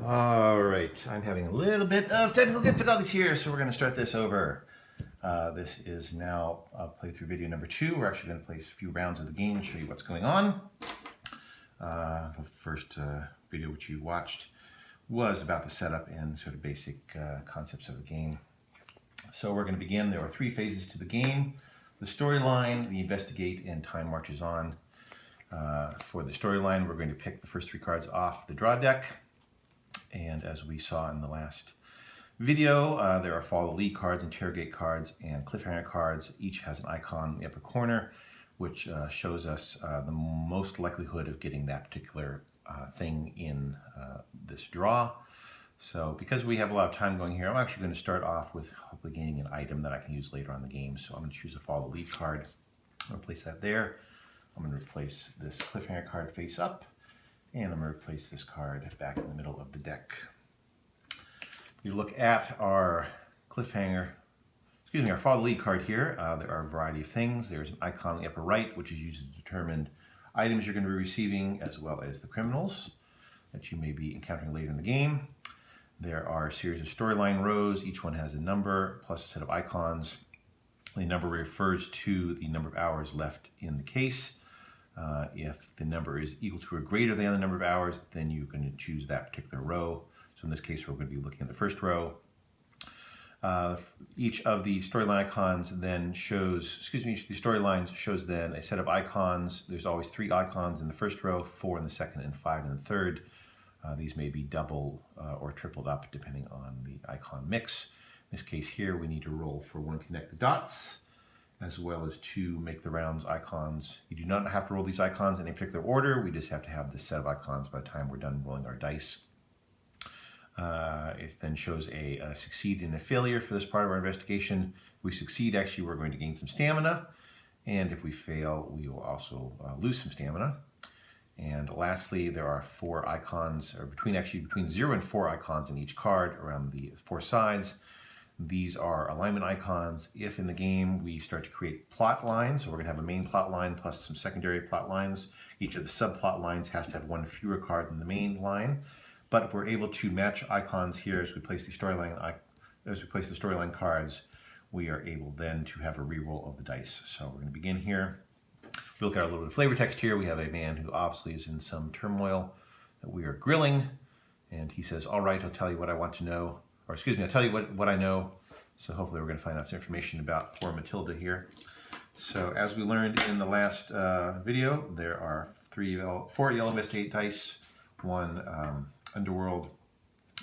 All right, I'm having a little bit of technical difficulties here, so we're going to start this over. This is now playthrough video number 2. We're actually going to play a few rounds of the game and show you what's going on. The first video which you watched was about the setup and sort of basic concepts of the game. So we're going to begin. There are 3 phases to the game: the storyline, the investigate, and time marches on. For the storyline, we're going to pick the first 3 cards off the draw deck. And as we saw in the last video, there are follow the lead cards, interrogate cards, and cliffhanger cards. Each has an icon in the upper corner, which shows us the most likelihood of getting that particular thing in this draw. So because we have a lot of time going here, I'm actually going to start off with hopefully gaining an item that I can use later on in the game. So I'm going to choose a follow the lead card. I'm going to place that there. I'm going to replace this cliffhanger card face up. And I'm going to replace this card back in the middle of the deck. If you look at our cliffhanger, our follow the lead card here, there are a variety of things. There's an icon in the upper right, which is used to determine items you're going to be receiving, as well as the criminals that you may be encountering later in the game. There are a series of storyline rows. Each one has a number plus a set of icons. The number refers to the number of hours left in the case. If the number is equal to or greater than the number of hours, then you're going to choose that particular row. So in this case, we're going to be looking at the first row. Each of the storyline icons then shows, each of the storylines shows then a set of icons. There's always 3 icons in the first row, 4 in the second, and 5 in the third. These may be double or tripled up depending on the icon mix. In this case here, we need to roll for 1, connect the dots, as well as 2, make the rounds icons. You do not have to roll these icons in a particular order. We just have to have this set of icons by the time we're done rolling our dice. It then shows a succeed and a failure for this part of our investigation. If we succeed, actually, we're going to gain some stamina. And if we fail, we will also lose some stamina. And lastly, there are 4 icons, or between 0 and 4 icons in each card around the 4 sides. These are alignment icons. If in the game we start to create plot lines, so we're going to have a main plot line plus some secondary plot lines. Each of the subplot lines has to have 1 fewer card than the main line. But if we're able to match icons here as we place the storyline cards, we are able then to have a reroll of the dice. So we're going to begin here. If we look at a little bit of flavor text here, we have a man who obviously is in some turmoil that we are grilling, and he says, "All right, I'll tell you what I want to know." Or excuse me, I'll tell you what I know. So hopefully we're going to find out some information about poor Matilda here. So as we learned in the last video, there are 4 yellow investigate dice, 1 underworld,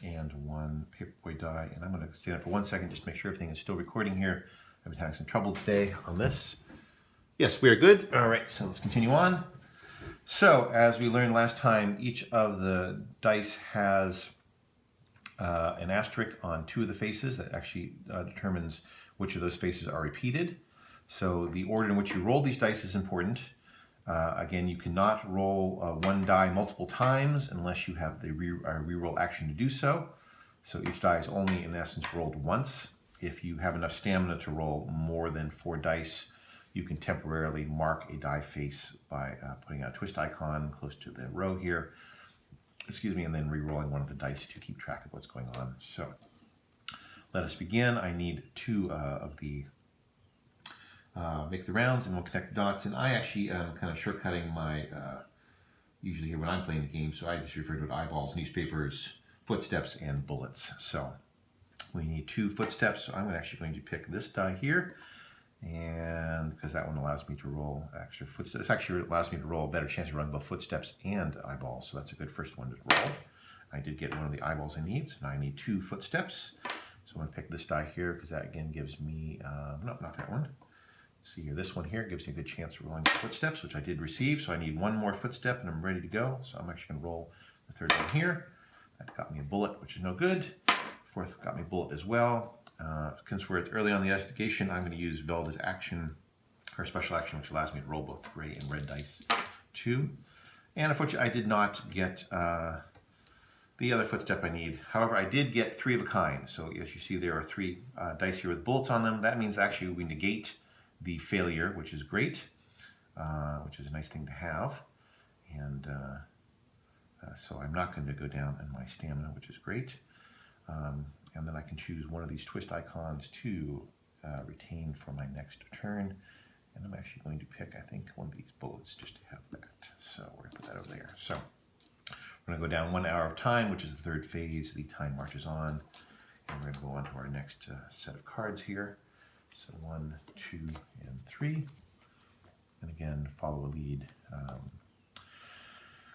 and 1 paperboy die. And I'm going to stand up for 1 second just to make sure everything is still recording here. I've been having some trouble today on this. Yes, we are good. All right, so let's continue on. So as we learned last time, each of the dice has an asterisk on 2 of the faces that actually determines which of those faces are repeated. So the order in which you roll these dice is important. Again, you cannot roll 1 die multiple times unless you have the reroll action to do so. So each die is only, in essence, rolled once. If you have enough stamina to roll more than 4 dice, you can temporarily mark a die face by putting a twist icon close to the row here. And then re-rolling 1 of the dice to keep track of what's going on. So let us begin. I need 2 of the make the rounds, and we'll connect the dots. And I actually am kind of shortcutting my, usually here when I'm playing the game, so I just refer to it eyeballs, newspapers, footsteps, and bullets. So we need 2 footsteps. So I'm actually going to pick this die here. And because that one allows me to roll extra footsteps, this actually allows me to roll a better chance of running both footsteps and eyeballs. So that's a good first one to roll. I did get 1 of the eyeballs I need, so now I need 2 footsteps. So I'm going to pick this die here because that again gives me, no, not that one. See here, this one here gives me a good chance of rolling footsteps, which I did receive. So I need 1 more footstep and I'm ready to go. So I'm actually going to roll the 3rd one here. That got me a bullet, which is no good. 4th got me a bullet as well. Since we're early on the investigation, I'm going to use Velda's action, her special action, which allows me to roll both gray and red dice too. And unfortunately, I did not get the other footstep I need. However, I did get 3 of a kind. So as you see, there are 3 dice here with bullets on them. That means actually we negate the failure, which is great, which is a nice thing to have. And So I'm not going to go down in my stamina, which is great. And then I can choose one of these twist icons to retain for my next turn. And I'm actually going to pick, I think, one of these bullets just to have that. So we're going to put that over there. So we're going to go down 1 hour of time, which is the third phase. The time marches on. And we're going to go on to our next set of cards here. So 1, 2, and 3. And again, follow a lead.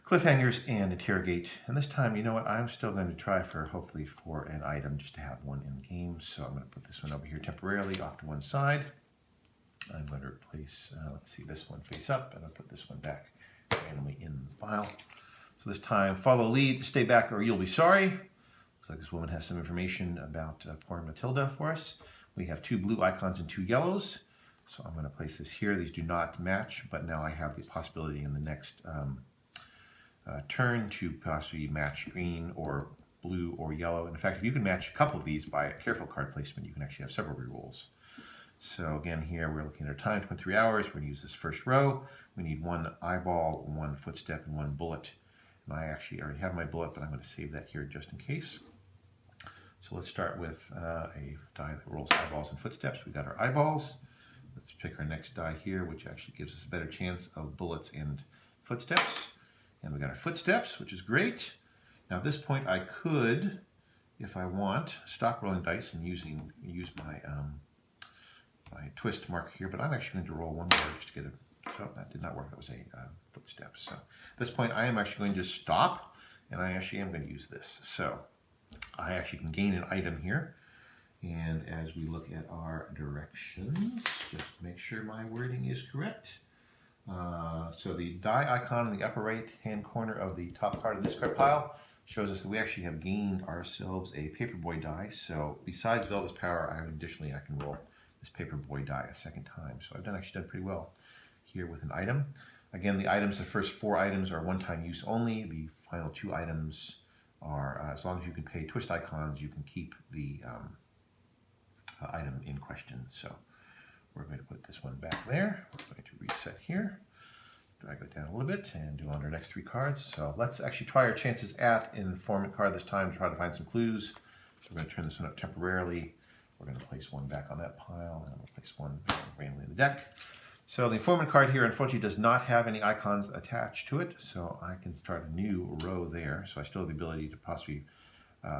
Cliffhangers and interrogate. And this time, you know what? I'm still going to try hopefully for an item just to have one in the game. So I'm going to put this one over here temporarily off to one side. I'm going to replace, let's see, this one face up, and I'll put this one back randomly in the pile. So this time, follow lead, stay back or you'll be sorry. Looks like this woman has some information about poor Matilda for us. We have 2 blue icons and 2 yellows. So I'm going to place this here. These do not match, but now I have the possibility in the next turn to possibly match green or blue or yellow. In fact, if you can match a couple of these by a careful card placement, you can actually have several rerolls. So again, here we're looking at our time, 23 hours. We're going to use this first row. We need 1 eyeball, 1 footstep, and 1 bullet. And I actually already have my bullet, but I'm going to save that here just in case. So let's start with a die that rolls eyeballs and footsteps. We got our eyeballs. Let's pick our next die here, which actually gives us a better chance of bullets and footsteps. And we got our footsteps, which is great. Now at this point, I could, if I want, stop rolling dice and use my my twist marker here, but I'm actually going to roll one more just to get a, oh, that did not work, that was a footstep. So at this point I am actually going to stop, and I actually am going to use this. So I actually can gain an item here, and as we look at our directions, just to make sure my wording is correct. So the die icon in the upper right hand corner of the top card of this card pile shows us that we actually have gained ourselves a Paperboy die. So besides Velda's power, additionally I can roll this Paperboy die a second time. So I've actually done pretty well here with an item. Again, the items, the first 4 items are one-time use only. The final 2 items are, as long as you can pay twist icons, you can keep the item in question. So we're going to put this one back there. We're going to reset here, drag it down a little bit, and do on our next 3 cards. So let's actually try our chances at an informant card this time to try to find some clues. So we're going to turn this one up temporarily. We're going to place one back on that pile, and we'll place one randomly in the deck. So the informant card here, unfortunately, does not have any icons attached to it, so I can start a new row there. So I still have the ability to possibly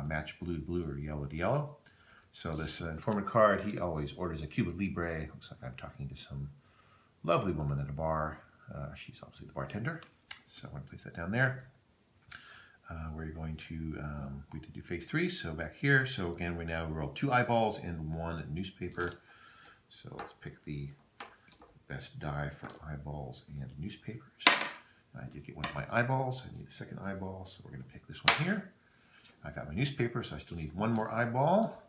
match blue to blue or yellow to yellow. So this informant card, he always orders a Cuba Libre. Looks like I'm talking to some lovely woman at a bar. She's obviously the bartender. So I'm going to place that down there. We're going to, we did do phase 3, so back here. So again, we now roll 2 eyeballs and 1 newspaper. So let's pick the best die for eyeballs and newspapers. I did get one of my eyeballs. I need a second eyeball, so we're going to pick this one here. I got my newspaper, so I still need 1 more eyeball.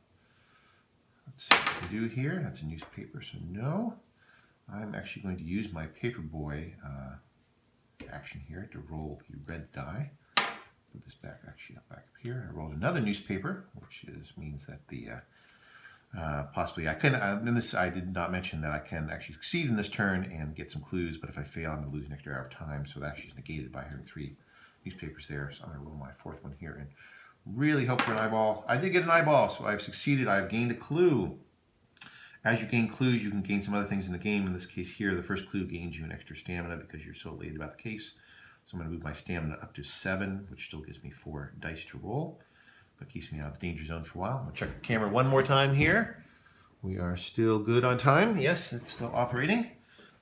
Let's see what I can do here. That's a newspaper, so no. I'm actually going to use my Paperboy action here to roll the red die. Put this back up here. I rolled another newspaper, which means that the possibly I can. In this, I did not mention that I can actually succeed in this turn and get some clues. But if I fail, I'm going to lose an extra hour of time. So that actually is negated by having 3 newspapers there. So I'm going to roll my 4th one here and really hope for an eyeball. I did get an eyeball, so I've succeeded. I've gained a clue. As you gain clues, you can gain some other things in the game. In this case here, the first clue gains you an extra stamina because you're so elated about the case. So I'm going to move my stamina up to 7, which still gives me 4 dice to roll, but keeps me out of the danger zone for a while. I'm going to check the camera one more time here. We are still good on time. Yes, it's still operating.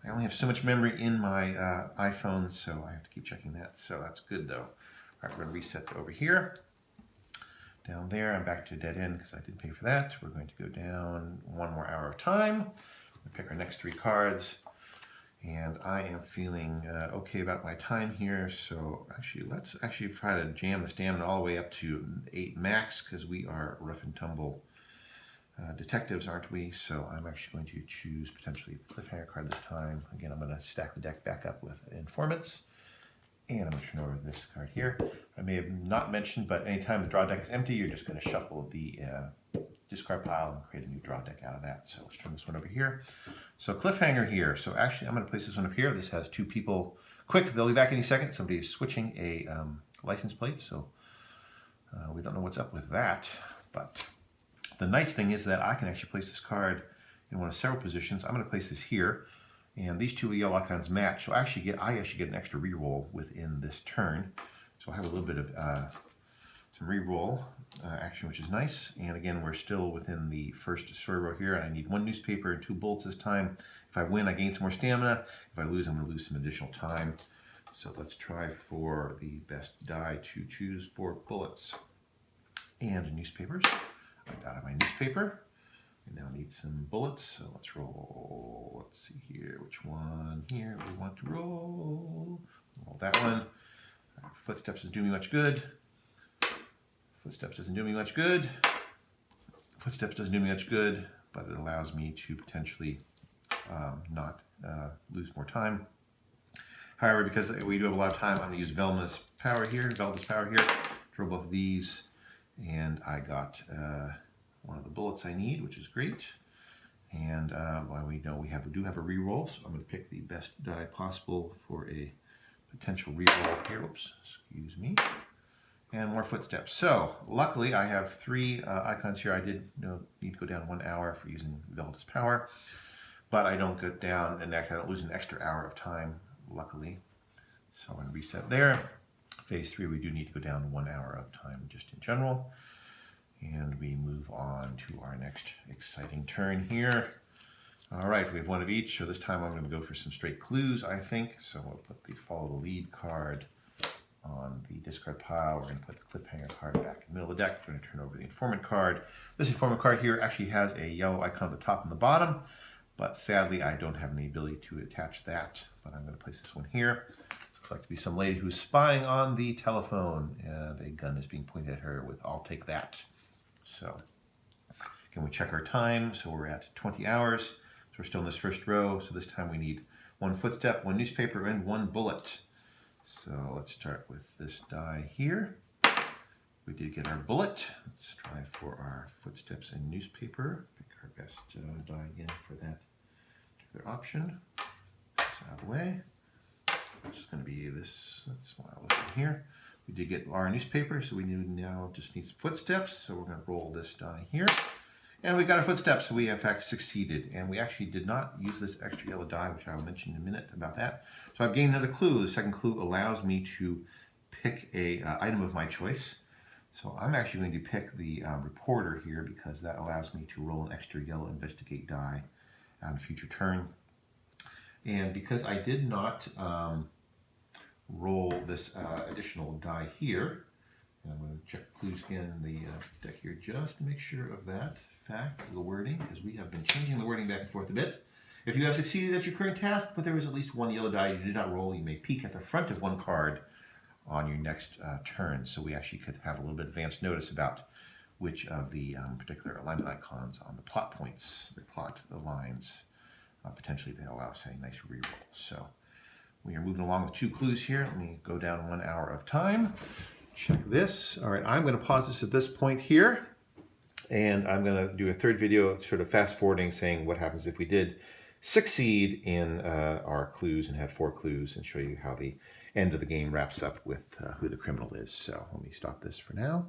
I only have so much memory in my iPhone, so I have to keep checking that. So that's good, though. All right, we're going to reset to over here. Down there, I'm back to dead end because I didn't pay for that. We're going to go down 1 more hour of time. We'll pick our next 3 cards. And I am feeling okay about my time here. So actually, let's actually try to jam the stamina all the way up to 8 max because we are rough and tumble detectives, aren't we? So I'm actually going to choose potentially a cliffhanger card this time. Again, I'm going to stack the deck back up with informants. And I'm going to turn over this card here. I may have not mentioned, but anytime the draw deck is empty, you're just going to shuffle the discard pile and create a new draw deck out of that. So let's turn this one over here. So cliffhanger here. So actually, I'm going to place this one up here. This has 2 people. Quick, they'll be back any second. Somebody is switching a license plate, so we don't know what's up with that. But the nice thing is that I can actually place this card in one of several positions. I'm going to place this here, and these two yellow icons match. So I actually get an extra reroll within this turn. So I have a little bit of some reroll action, which is nice. And again, we're still within the first story row here, and I need 1 newspaper and 2 bullets this time. If I win, I gain some more stamina. If I lose, I'm going to lose some additional time. So let's try for the best die to choose 4 bullets and newspapers. I got my newspaper. I now need some bullets, so let's roll. Let's see here, which one here we want to roll. Roll that one. Footsteps doesn't do me much good. Footsteps doesn't do me much good. Footsteps doesn't do me much good, but it allows me to potentially not lose more time. However, because we do have a lot of time, I'm going to use Velma's power here, draw both of these, and I got one of the bullets I need, which is great. And well, we know we do have a reroll, so I'm going to pick the best die possible for a potential reroll here. Oops, excuse me. And more footsteps. So luckily, I have 3 icons here. I did need to go down 1 hour for using Velda's power, but I don't go down, and actually I don't lose an extra hour of time, luckily. So I'm going to reset there. Phase 3, we do need to go down 1 hour of time just in general. And we move on to our next exciting turn here. All right, we have 1 of each. So this time I'm going to go for some straight clues, I think. So we'll put the follow the lead card on the discard pile. We're going to put the cliffhanger card back in the middle of the deck. We're going to turn over the informant card. This informant card here actually has a yellow icon at the top and the bottom, but sadly I don't have any ability to attach that. But I'm going to place this one here. Looks like to be some lady who's spying on the telephone, and a gun is being pointed at her with "I'll take that." So can we check our time? So we're at 20 hours. So we're still in this first row. So this time we need 1 footstep, 1 newspaper, and 1 bullet. So let's start with this die here. We did get our bullet. Let's try for our footsteps and newspaper. Pick our best die again for that particular option. This out of the way. Which is going to be this smile here. We did get our newspaper, so we now just need some footsteps. So we're going to roll this die here. And we got our footsteps, so we in fact succeeded. And we actually did not use this extra yellow die, which I will mention in a minute about that. So I've gained another clue. The second clue allows me to pick a item of my choice. So I'm actually going to pick the reporter here, because that allows me to roll an extra yellow investigate die on a future turn. And because I did not roll this additional die here, and I'm going to check clues again in the deck here just to make sure of that fact, the wording, because we have been changing the wording back and forth a bit. If you have succeeded at your current task, but there is at least 1 yellow die you did not roll, you may peek at the front of 1 card on your next turn. So we actually could have a little bit advanced notice about which of the particular alignment icons on the plot points, the lines, potentially they allow us a nice reroll. So we are moving along with 2 clues here. Let me go down 1 hour of time. Check this. All right, I'm going to pause this at this point here, and I'm going to do a 3rd video sort of fast forwarding, saying what happens if we did succeed in our clues and had 4 clues, and show you how the end of the game wraps up with who the criminal is. So let me stop this for now.